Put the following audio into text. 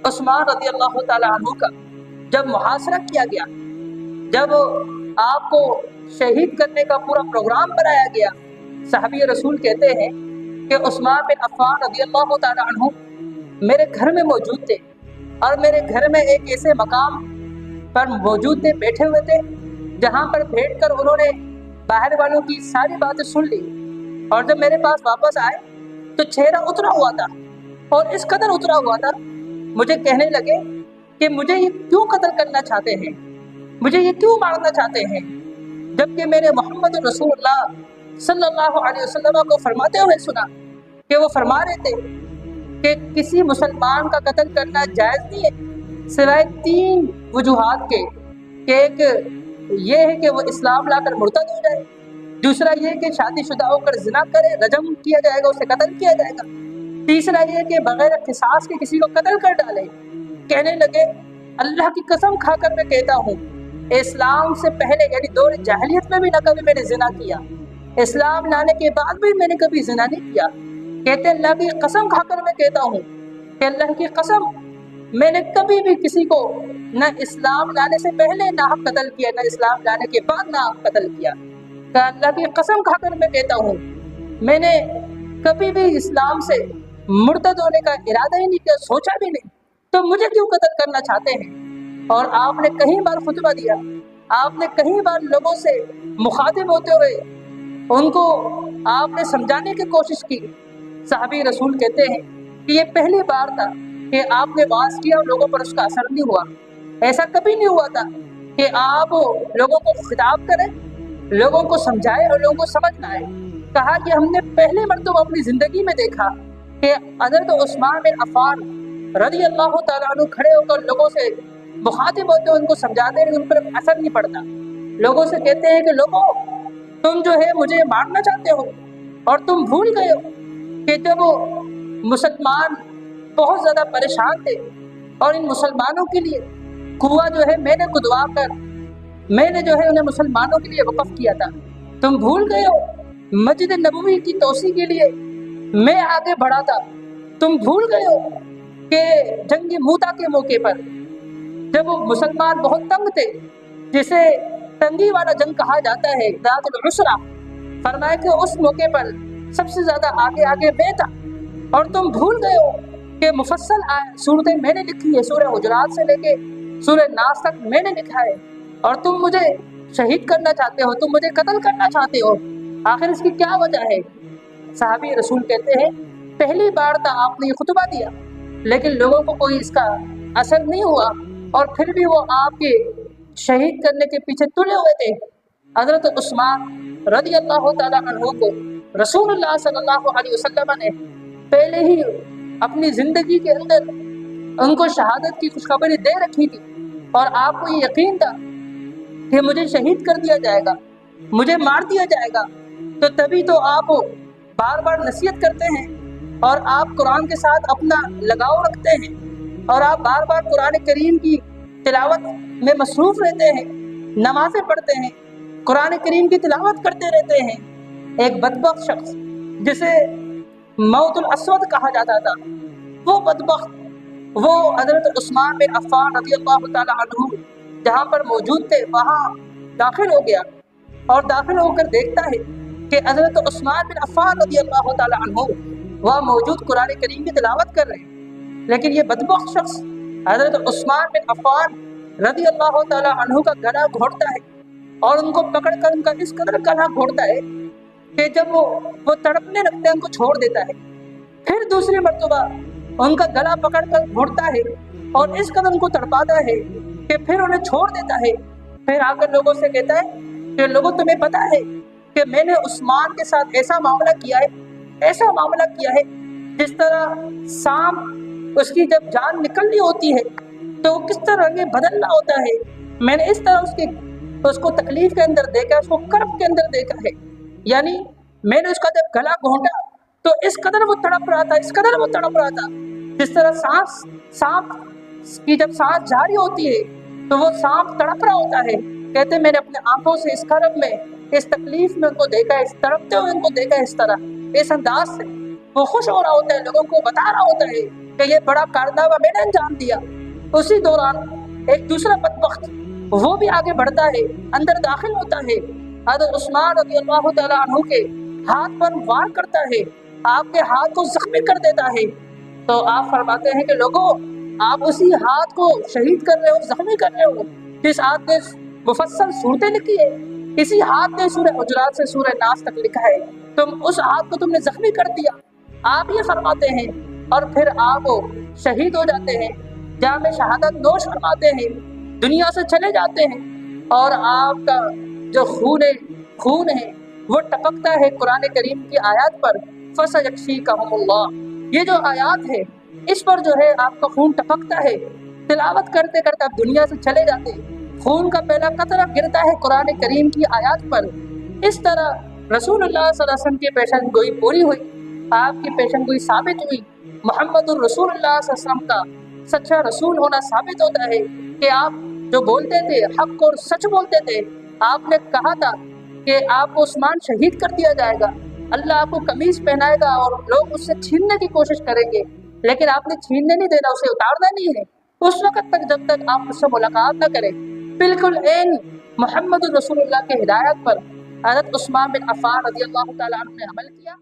عثمان رضی اللہ تعالیٰ عنہ کا جب محاصرہ کیا گیا، جب آپ کو شہید کرنے کا پورا پروگرام بنایا گیا، صحابی رسول کہتے ہیں کہ عثمان بن عفان رضی اللہ تعالیٰ عنہ میرے گھر میں موجود تھے، اور میرے گھر میں ایک ایسے مقام پر موجود تھے، بیٹھے ہوئے تھے، جہاں پر بیٹھ کر انہوں نے باہر والوں کی ساری باتیں سن لی، اور جب میرے پاس واپس آئے تو چہرہ اترا ہوا تھا، اور اس قدر اترا ہوا تھا، مجھے کہنے لگے کہ مجھے یہ کیوں قتل کرنا چاہتے ہیں، مجھے یہ کیوں مارنا چاہتے ہیں، جبکہ میں نے محمد رسول اللہ صلی اللہ علیہ وسلم کو فرماتے ہوئے سنا کہ وہ فرما رہے تھے کہ کسی مسلمان کا قتل کرنا جائز نہیں ہے سوائے 3 وجوہات کے، کہ ایک یہ ہے کہ وہ اسلام لا کر مرتد ہو جائے، دوسرا یہ کہ شادی شدہ ہو کر زنا کرے، رجم کیا جائے گا، اسے قتل کیا جائے گا، تیسرا یہ کہ بغیر قصاص کے کسی کو قتل کر ڈالے۔ کہنے لگے اللہ کی قسم کھا کر میں کہتا ہوں اسلام سے پہلے یعنی دور جاہلیت میں بھی نہ کبھی میں نے زنا کیا، اسلام لانے کے بعد بھی میں نے کبھی زنا نہیں کیا۔ کہتے اللہ کی قسم کھا کر میں کہتا ہوں کہ اللہ کی قسم میں نے کبھی بھی کسی کو نہ اسلام لانے سے پہلے ناحق قتل کیا، نہ اسلام لانے کے بعد ناحق قتل کیا۔ کہ اللہ کی قسم کھا کر میں کہتا ہوں میں نے کبھی بھی اسلام سے مرتد ہونے کا ارادہ ہی نہیں کیا، سوچا بھی نہیں، تو مجھے کیوں قتل کرنا چاہتے ہیں؟ اور آپ نے کئی بار خطبہ دیا، آپ نے کئی بار لوگوں سے مخاطب ہوتے ہوئے ان کو آپ نے سمجھانے کی کوشش کی۔ صحابی رسول کہتے ہیں کہ یہ پہلی بار تھا کہ آپ نے واعظ کیا اور لوگوں پر اس کا اثر نہیں ہوا، ایسا کبھی نہیں ہوا تھا کہ آپ لوگوں کو خطاب کریں، لوگوں کو سمجھائے اور لوگوں کو سمجھ نہ آئے۔ کہا کہ ہم نے پہلی مرتبہ اپنی زندگی میں دیکھا کہ حضرت عثمان بن عفان رضی اللہ تعالیٰ عنہ کھڑے ہو کر لوگوں سے مخاطب ہوتے ہیں، ان کو سمجھاتے ہیں، ان پر اثر نہیں پڑتا، لوگوں سے کہتے ہیں کہ لوگوں تم جو ہے مجھے مارنا چاہتے ہو، اور تم بھول گئے ہو کہ جب مسلمان بہت زیادہ پریشان تھے اور ان مسلمانوں کے لیے کنواں جو ہے میں نے کھدوا کر میں نے جو ہے انہیں مسلمانوں کے لیے وقف کیا تھا، تم بھول گئے ہو مسجد نبوی کی توسیع کے لیے میں آگے بڑھا تھا، تم بھول گئے ہو کہ جنگ موتا کے موقع پر جب مسلمان بہت تنگ تھے، جسے تنگی والا جنگ کہا جاتا ہے، ذات العسرہ، فرمایا کہ اس موقع پر سب سے زیادہ آگے میں تھا، اور تم بھول گئے ہو کہ مفصل صورتیں میں نے لکھی ہے، سورہ حجرات سے لے کے سورہ ناس تک میں نے لکھا ہے، اور تم مجھے شہید کرنا چاہتے ہو، تم مجھے قتل کرنا چاہتے ہو، آخر اس کی کیا وجہ ہے؟ صحابی رسول کہتے ہیں پہلی بار تھا آپ نے یہ خطبہ دیا، لیکن لوگوں کو کوئی اس کا اثر نہیں ہوا، اور پھر بھی وہ آپ کے شہید کرنے کے پیچھے تلے ہوئے تھے۔ حضرت عثمان رضی اللہ تعالیٰ عنہ کو رسول اللہ صلی اللہ علیہ وسلم نے پہلے ہی اپنی زندگی کے اندر ان کو شہادت کی خوشخبری دے رکھی تھی، اور آپ کو یہ یقین تھا کہ مجھے شہید کر دیا جائے گا، مجھے مار دیا جائے گا، تو تبھی تو آپ بار بار نصیحت کرتے ہیں، اور آپ قرآن کے ساتھ اپنا لگاؤ رکھتے ہیں، اور آپ بار بار قرآن کریم کی تلاوت میں مصروف رہتے ہیں، نمازیں پڑھتے ہیں، قرآن کریم کی تلاوت کرتے رہتے ہیں۔ ایک بدبخت شخص جسے موت الاسود کہا جاتا تھا، وہ بدبخت وہ حضرت عثمان بن عفان رضی اللہ تعالیٰ عنہ جہاں پر موجود تھے وہاں داخل ہو گیا، اور داخل ہو کر دیکھتا ہے کہ حضرت عثمان بن عفان رضی اللہ تعالیٰ عنہ وہاں موجود قرآن کریم کی تلاوت کر رہے ہیں، لیکن یہ بدبخت شخص حضرت عثمان بن عفان رضی اللہ تعالیٰ عنہ کا گلا گھونٹتا ہے، اور ان کو پکڑ کر ان کا اس قدر گلا گھونٹتا ہے کہ جب وہ تڑپنے لگتے ہیں ان کو چھوڑ دیتا ہے، پھر دوسری مرتبہ ان کا گلا پکڑ کر گھونٹتا ہے اور اس قدر ان کو تڑپاتا ہے کہ پھر انہیں چھوڑ دیتا ہے، پھر آ کر لوگوں سے کہتا ہے کہ لوگوں تمہیں پتا ہے کہ میں نے عثمان کے ساتھ ایسا معاملہ کیا ہے، ایسا معاملہ کیا ہے جس طرح سانپ اس کی جب جان نکلنی ہوتی ہے تو وہ کس طرح رنگ بدلنا ہوتا ہے، میں نے اس طرح اس کو تکلیف کے اندر دیکھا، اس کو کرب کے اندر دیکھا ہے، یعنی میں نے اس کا جب گلا گھونٹا تو اس قدر وہ تڑپ رہا تھا، اس قدر وہ تڑپ رہا تھا، جس طرح سانپ کی جب سانس جاری ہوتی ہے تو وہ سانپ تڑپ رہا ہوتا ہے۔ کہتے میں نے اپنے آنکھوں سے اس کرب میں، اس تکلیف میں ان کو دیکھا، اس تڑپتے ہوئے ان کو دیکھا، اس طرح، اس انداز سے۔ وہ خوش ہو رہا ہوتا ہے، لوگوں کو بتا رہا ہوتا ہے کہ یہ بڑا کارنامہ میں نے انجام دیا۔ اسی دوران ایک دوسرا بدبخت وہ بھی آگے بڑھتا ہے، اندر داخل ہوتا ہے، حضرت عثمان رضی اللہ تعالیٰ عنہ کے ہاتھ پر وار کرتا ہے، آپ کے ہاتھ کو زخمی کر دیتا ہے۔ تو آپ فرماتے ہیں کہ لوگوں، آپ اسی ہاتھ کو شہید کر رہے ہو، زخمی کر رہے ہو جس ہاتھ نے مفصل صورتیں لکھی ہے، اسی ہاتھ نے سورہ حجرات سے سورہ ناس تک لکھا ہے، تم اس ہاتھ کو تم نے زخمی کر دیا۔ آپ یہ فرماتے ہیں اور پھر آپ شہید ہو جاتے ہیں، جام شہادت نوش فرماتے ہیں، دنیا سے چلے جاتے ہیں، اور آپ کا جو خون ہے وہ ٹپکتا ہے قرآن کریم کی آیات پر، فَسَيَكْفِيكَهُمُ اللَّهُ۔ یہ جو آیات ہے اس پر جو ہے آپ کا خون ٹپکتا ہے، تلاوت کرتے کرتے آپ دنیا سے چلے جاتے ہیں، خون کا پہلا قطرہ گرتا ہے قرآن کریم کی آیات پر۔ اس طرح رسول اللہ صلی اللہ علیہ وسلم کی پیشن گوئی پوری ہوئی، آپ کی پیشن گوئی ثابت ہوئی، محمد الرسول اللہ صلی اللہ علیہ وسلم کا سچا رسول ہونا ثابت ہوتا ہے کہ آپ جو بولتے تھے حق اور سچ بولتے تھے۔ آپ نے کہا تھا کہ آپ کو عثمان شہید کر دیا جائے گا، اللہ آپ کو قمیص پہنائے گا اور لوگ اس سے چھیننے کی کوشش کریں گے، لیکن آپ نے چھیننے نہیں دینا، اسے اتارنا نہیں ہے اس وقت تک جب تک آپ اس سے ملاقات نہ کریں۔ بالکل عین محمد الرسول اللہ کے ہدایت پر حضرت عثمان بن عفان رضی اللہ تعالیٰ عنہ نے عمل کیا۔